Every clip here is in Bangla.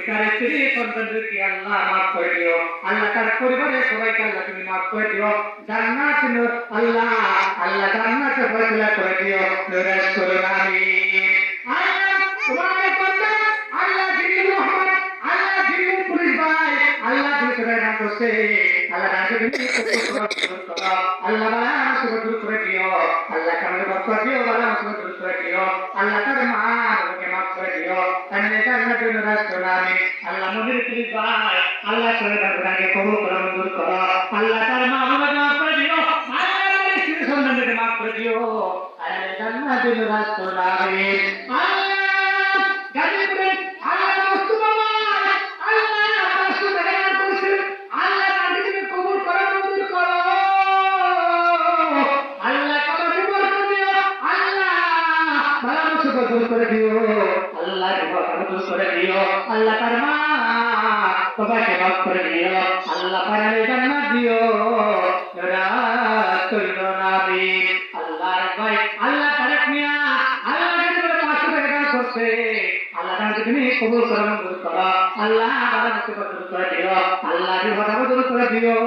তার স্ত্রী সন্তানদেরকে আল্লাহ মাফ করে দিও, আল্লাহ তার পরিবারের সবাইকে আল্লাহ তুমি মাফ করে দিও, জান্নাত আল্লাহ আল্লাহ জান্নাতে ফয়সালা করে দিও, নূরের করুন আমিন। আল্লাহ তোমার বান্দা আল্লাহ জিল্লুর রহমান আল্লাহ জিল্লুর পুলিশ ভাই আল্লাহ তুমি সবাই নাম করছে আল্লাহ তাকে তুমি কবুল করো, আল্লাহ বালা মুসিবত দূর করে দিও, আল্লাহ কামে বরকত দিও, বালা মুসিবত দূর করে দিও, আল্লাহ তার মা বাবাকে মাফ করে দিও, তাহলে জান্নাতে নূরের করুন আমিন। আল্লাহ মনির পুলিশ ভাই আল্লাহ সবাই তাকে কবুল করো, মঞ্জুর করো, আল্লাহ তার মা বাবাকে মাফ করে দিও, আল্লাহ স্ত্রী সন্তানকে মাফ করে দিও, আল্লাহ জান্নাতে নূরের করুন আমিন। আল্লাহ গাজীপুরে আল্লাহ মুস্তফা আল্লাহ রাসূল দেখার করেছে, আল্লাহ তাদেরকে কবুল করো, মঞ্জুর করো, আল্লাহ কবরে বরকত দিও, আল্লাহ ভালো মুসিবত দূর করে দিও, আল্লাহ বিপদ দূর করে দিও, আল্লাহ তার মা বাবাকে মাফ করে দিও, আল্লাহ পারে জান্নাত দিও, রাত কইরো নবী। আল্লাহ ভাই আল্লাহ তারেক মিয়া আল্লাহ যেগুলো 500 টাকা দান করছে আল্লাহ তাকে তুমি কবুল করো, মঞ্জুর করো, আল্লাহ বাবা মুসিবত দূর করে দিও, আল্লাহ বিপদ দূর করে দিও,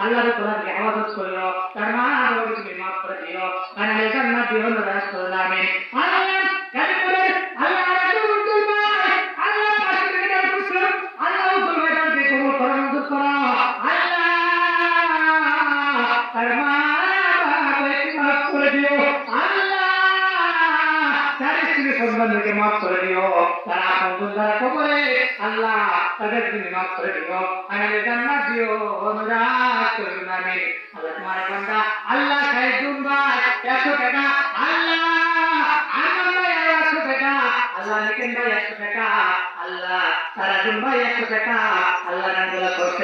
আল্লাহ তোমাকে হেফাজত করো, তার মা বাবাকে তুমি মাফ করে দিও, মানে জান্নাত দিও, রাত করুন আমিন। আল্লাহ গাজীপুরে আল্লাহ রাসূল উদ্দুল ভাই আল্লাহ 500 টাকা দান করছে, আল্লাহ উদ্দুল ভাই তাকে কবুল করো, মঞ্জুর করো, আল্লাহ তার মা বাবাকে মাফ করে দিও, আল্লাহ তার স্ত্রী সন্তানদেরকে মাফ করে দিও, তারা আপন যারা কবরে আল্লাহ তাদের তুমি মাফ করে দিও, আল্লাহ জান্নাত দিও, রাত করুন আমিন। আল্লাহ তোমার বান্দা আল্লাহ সাইদুল ভাই 100 টাকা, আল্লাহ আনন্দ ভাই 100 টাকা, আল্লাহ নিকেন ভাই 100 টাকা, আল্লাহ সারাজুল ভাই 100 টাকা, আল্লাহ নামগুলা করছে